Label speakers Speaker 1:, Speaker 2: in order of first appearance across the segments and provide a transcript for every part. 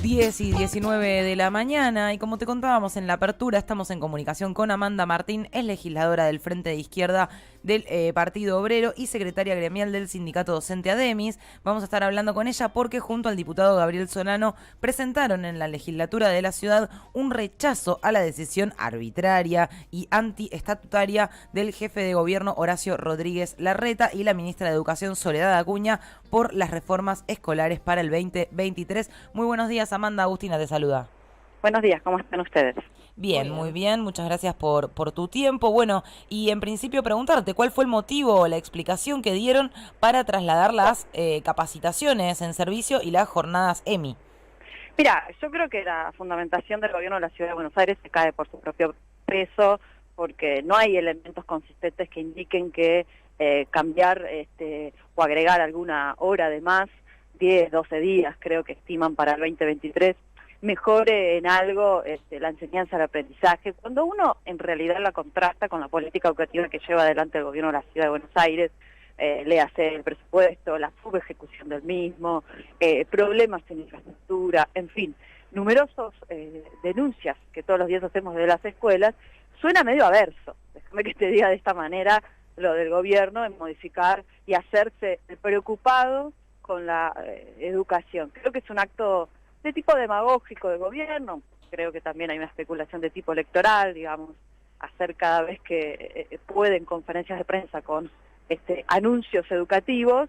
Speaker 1: 10:19 de la mañana y como te contábamos en la apertura, estamos en comunicación con Amanda Martín, es legisladora del Frente de Izquierda del Partido Obrero y secretaria gremial del Sindicato Docente ADEMIS. Vamos a estar hablando con ella porque junto al diputado Gabriel Solano presentaron en la legislatura de la ciudad un rechazo a la decisión arbitraria y antiestatutaria del jefe de gobierno Horacio Rodríguez Larreta y la ministra de Educación Soledad Acuña por las reformas escolares para el 2023. Muy buenos días, Amanda. Agustina te saluda.
Speaker 2: Buenos días, ¿cómo están ustedes?
Speaker 1: Bien, muy bien. Muchas gracias por tu tiempo. Bueno, y en principio preguntarte, ¿cuál fue el motivo o la explicación que dieron para trasladar las capacitaciones en servicio y las jornadas EMI?
Speaker 2: Mira, yo creo que la fundamentación del gobierno de la Ciudad de Buenos Aires se cae por su propio peso, porque no hay elementos consistentes que indiquen que cambiar o agregar alguna hora de más, 10, 12 días creo que estiman para el 2023, mejore en algo la enseñanza del aprendizaje, cuando uno en realidad la contrasta con la política educativa que lleva adelante el gobierno de la Ciudad de Buenos Aires. Léase el presupuesto, la subejecución del mismo, problemas en infraestructura, en fin, numerosos denuncias que todos los días hacemos de las escuelas. Suena medio averso, déjame que te diga de esta manera, lo del gobierno en modificar y hacerse preocupado con la educación. Creo que es un acto de tipo demagógico del gobierno, creo que también hay una especulación de tipo electoral, digamos, hacer cada vez que pueden conferencias de prensa con anuncios educativos,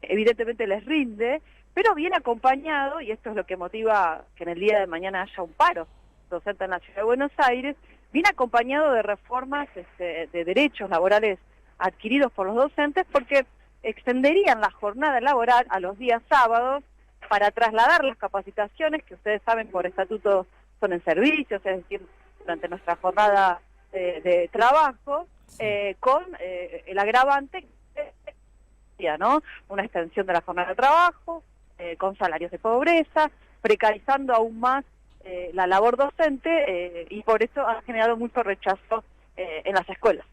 Speaker 2: evidentemente les rinde, pero viene acompañado, y esto es lo que motiva que en el día de mañana haya un paro docente en la Ciudad de Buenos Aires, viene acompañado de reformas de derechos laborales adquiridos por los docentes, porque extenderían la jornada laboral a los días sábados para trasladar las capacitaciones que ustedes saben por estatuto son en servicios, es decir, durante nuestra jornada de trabajo, con el agravante, ¿no? Una extensión de la jornada de trabajo, con salarios de pobreza, precarizando aún más la labor docente y por eso ha generado mucho rechazo en las escuelas.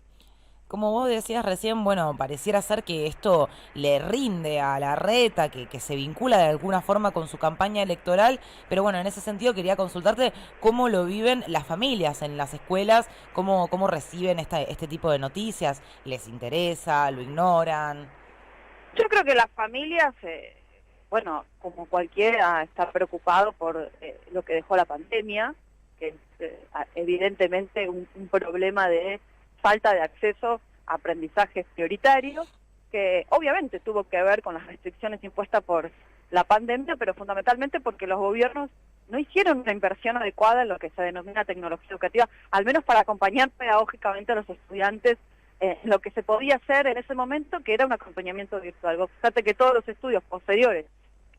Speaker 1: Como vos decías recién, bueno, pareciera ser que esto le rinde a Larreta, que se vincula de alguna forma con su campaña electoral, pero bueno, en ese sentido quería consultarte cómo lo viven las familias en las escuelas, cómo reciben este tipo de noticias, ¿les interesa, lo ignoran?
Speaker 2: Yo creo que las familias, bueno, como cualquiera, está preocupado por lo que dejó la pandemia, que es evidentemente un problema de falta de acceso a aprendizajes prioritarios, que obviamente tuvo que ver con las restricciones impuestas por la pandemia, pero fundamentalmente porque los gobiernos no hicieron una inversión adecuada en lo que se denomina tecnología educativa, al menos para acompañar pedagógicamente a los estudiantes en lo que se podía hacer en ese momento, que era un acompañamiento virtual. Vos fíjate que todos los estudios posteriores,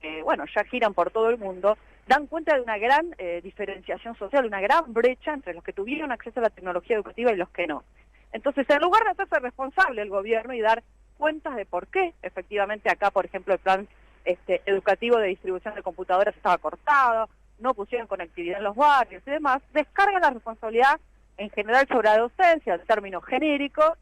Speaker 2: que bueno, ya giran por todo el mundo, dan cuenta de una gran diferenciación social, una gran brecha entre los que tuvieron acceso a la tecnología educativa y los que no. Entonces, en lugar de hacerse responsable el gobierno y dar cuentas de por qué, efectivamente acá, por ejemplo, el plan educativo de distribución de computadoras estaba cortado, no pusieron conectividad en los barrios y demás, descarga la responsabilidad en general sobre la docencia, en términos genéricos,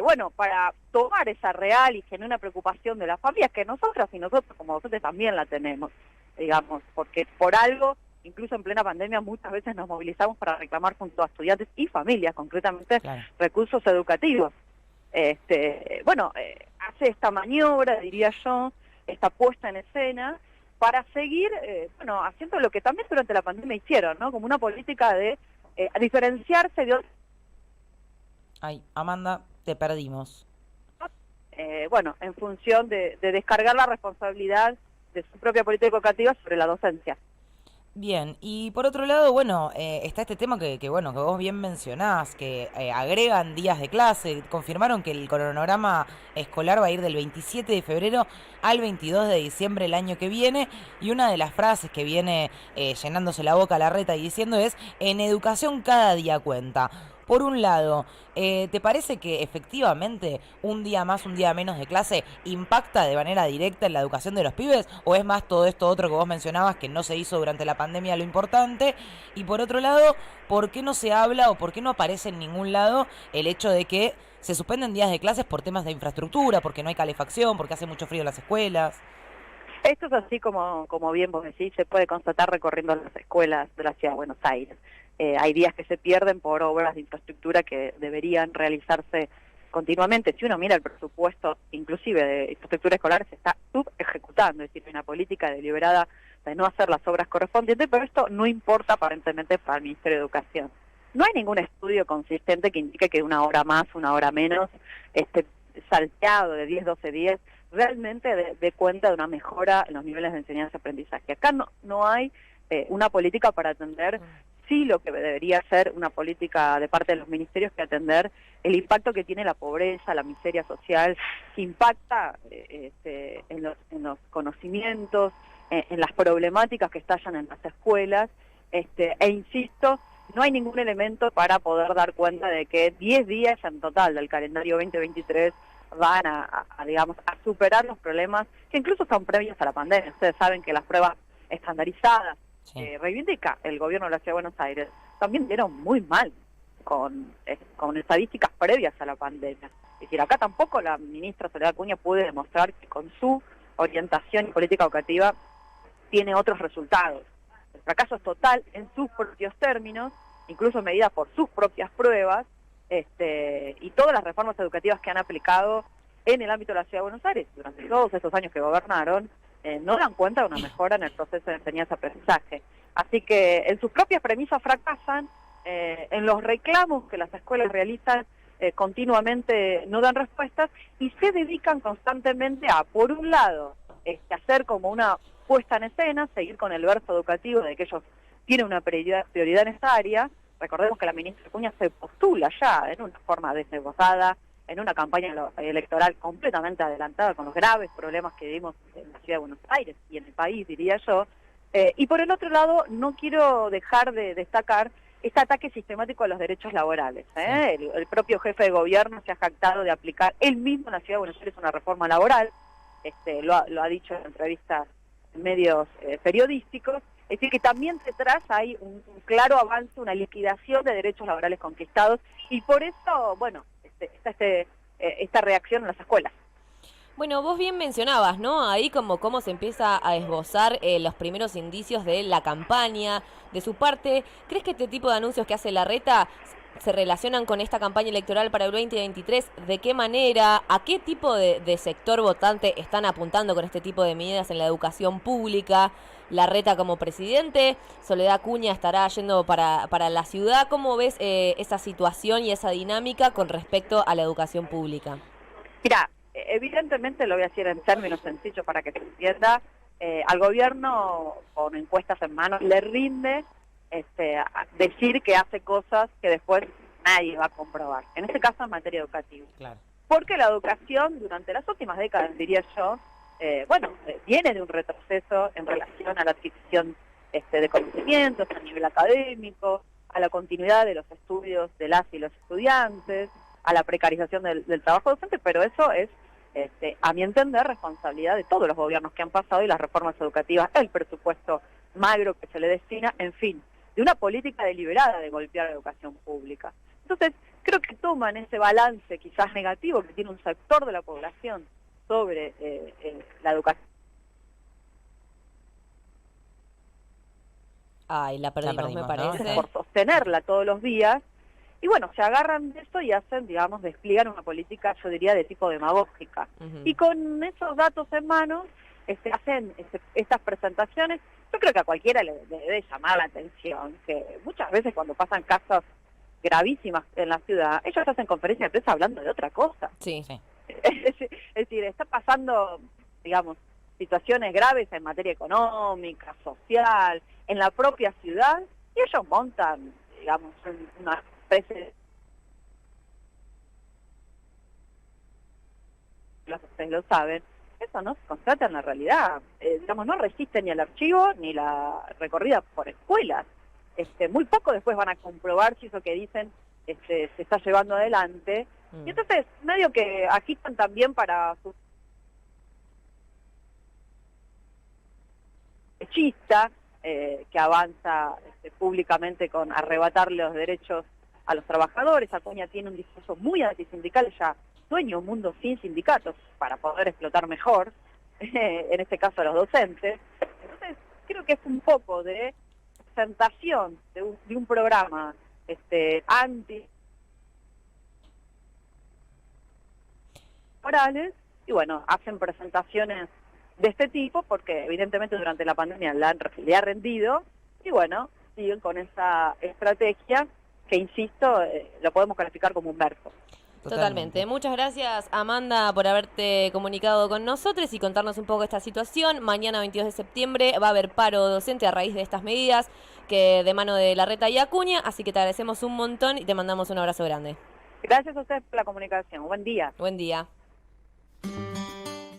Speaker 2: bueno, para tomar esa real y genuina preocupación de las familias, que nosotras y nosotros como docentes también la tenemos, digamos, porque por algo, incluso en plena pandemia, muchas veces nos movilizamos para reclamar junto a estudiantes y familias, concretamente, claro, recursos educativos. Bueno, hace esta maniobra, diría yo, esta puesta en escena, para seguir, bueno, haciendo lo que también durante la pandemia hicieron, ¿no? Como una política de diferenciarse de otros.
Speaker 1: Ay, Amanda, te perdimos.
Speaker 2: Bueno, en función de descargar la responsabilidad de su propia política educativa sobre la docencia.
Speaker 1: Bien, y por otro lado, bueno, está este tema que vos bien mencionás, que agregan días de clase, confirmaron que el cronograma escolar va a ir del 27 de febrero al 22 de diciembre el año que viene, y una de las frases que viene llenándose la boca Larreta y diciendo es, en educación cada día cuenta. Por un lado, ¿te parece que efectivamente un día más, un día menos de clase impacta de manera directa en la educación de los pibes? ¿O es más todo esto otro que vos mencionabas que no se hizo durante la pandemia lo importante? Y por otro lado, ¿por qué no se habla o por qué no aparece en ningún lado el hecho de que se suspenden días de clases por temas de infraestructura, porque no hay calefacción, porque hace mucho frío en las escuelas?
Speaker 2: Esto es así como bien vos decís, se puede constatar recorriendo las escuelas de la Ciudad de Buenos Aires. Hay días que se pierden por obras de infraestructura que deberían realizarse continuamente. Si uno mira el presupuesto, inclusive de infraestructura escolar, se está subejecutando, es decir, hay una política deliberada de no hacer las obras correspondientes, pero esto no importa aparentemente para el Ministerio de Educación. No hay ningún estudio consistente que indique que una hora más, una hora menos, salteado de 10, 12 días, realmente dé cuenta de una mejora en los niveles de enseñanza-aprendizaje. Acá no hay una política para atender, sí, lo que debería ser una política de parte de los ministerios, que atender el impacto que tiene la pobreza, la miseria social, que impacta en los conocimientos, en las problemáticas que estallan en las escuelas, e insisto, no hay ningún elemento para poder dar cuenta de que 10 días en total del calendario 2023 van digamos, a superar los problemas que incluso son previos a la pandemia. Ustedes saben que las pruebas estandarizadas reivindica el gobierno de la Ciudad de Buenos Aires, también dieron muy mal con estadísticas previas a la pandemia. Es decir, acá tampoco la ministra Soledad Acuña puede demostrar que con su orientación y política educativa tiene otros resultados. El fracaso es total en sus propios términos, incluso medida por sus propias pruebas, y todas las reformas educativas que han aplicado en el ámbito de la Ciudad de Buenos Aires durante todos estos años que gobernaron, no dan cuenta de una mejora en el proceso de enseñanza-aprendizaje. Así que en sus propias premisas fracasan, en los reclamos que las escuelas realizan continuamente no dan respuestas y se dedican constantemente a, por un lado, hacer como una puesta en escena, seguir con el verso educativo de que ellos tienen una prioridad en esta área. Recordemos que la ministra Acuña se postula ya en una forma desnegociada, en una campaña electoral completamente adelantada, con los graves problemas que vivimos en la Ciudad de Buenos Aires y en el país, diría yo. Y por el otro lado, no quiero dejar de destacar este ataque sistemático a los derechos laborales. El propio jefe de gobierno se ha jactado de aplicar él mismo en la Ciudad de Buenos Aires una reforma laboral, lo ha dicho en entrevistas en medios periodísticos. Es decir, que también detrás hay un claro avance, una liquidación de derechos laborales conquistados, y por eso, bueno, está esta reacción en las escuelas.
Speaker 3: Bueno, vos bien mencionabas, ¿no? Ahí cómo se empieza a esbozar los primeros indicios de la campaña, de su parte. ¿Crees que este tipo de anuncios que hace Larreta se relacionan con esta campaña electoral para el 2023? ¿De qué manera? ¿A qué tipo de sector votante están apuntando con este tipo de medidas en la educación pública? Larreta como presidente, Soledad Acuña estará yendo para la ciudad. ¿Cómo ves esa situación y esa dinámica con respecto a la educación pública?
Speaker 2: Mira, evidentemente lo voy a decir en términos sencillos para que se entienda. Al gobierno, con encuestas en mano, le rinde decir que hace cosas que después nadie va a comprobar. En este caso, en materia educativa.
Speaker 1: Claro.
Speaker 2: Porque la educación, durante las últimas décadas, diría yo, viene de un retroceso en relación a la adquisición de conocimientos a nivel académico, a la continuidad de los estudios de las y los estudiantes, a la precarización del trabajo docente, pero eso es, a mi entender, responsabilidad de todos los gobiernos que han pasado y las reformas educativas, el presupuesto magro que se le destina, en fin, de una política deliberada de golpear la educación pública. Entonces, creo que toman ese balance quizás negativo que tiene un sector de la población sobre la educación.
Speaker 3: Ay, la perdimos, me parece.
Speaker 2: ¿No? Por sostenerla todos los días. Y bueno, se agarran de esto y hacen, digamos, despliegan una política, yo diría, de tipo demagógica. Y con esos datos en mano, hacen estas presentaciones. Yo creo que a cualquiera le debe llamar la atención que muchas veces cuando pasan casos gravísimas en la ciudad, ellos hacen conferencias de prensa hablando de otra cosa.
Speaker 3: Sí, sí.
Speaker 2: Es decir, está pasando, digamos, situaciones graves en materia económica, social, en la propia ciudad, y ellos montan, digamos, una especie de... ustedes lo saben, eso no se constata en la realidad. Digamos, no resiste ni el archivo ni la recorrida por escuelas. Muy poco después van a comprobar si eso que dicen se está llevando adelante. Y entonces, medio que agitan también para sus chista, que avanza públicamente con arrebatarle los derechos a los trabajadores. Acuña tiene un discurso muy antisindical, ya sueña un mundo sin sindicatos para poder explotar mejor. en este caso a los docentes. Entonces, creo que es un poco de presentación de un programa anti orales, y bueno, hacen presentaciones de este tipo porque evidentemente durante la pandemia le ha rendido, y bueno, siguen con esa estrategia que, insisto, lo podemos calificar como un verso.
Speaker 3: Totalmente. Muchas gracias, Amanda, por haberte comunicado con nosotros y contarnos un poco esta situación. Mañana, 22 de septiembre, va a haber paro docente a raíz de estas medidas que de mano de Larreta y Acuña, así que te agradecemos un montón y te mandamos un abrazo grande.
Speaker 2: Gracias a ustedes por la comunicación. Buen día.
Speaker 3: Buen día.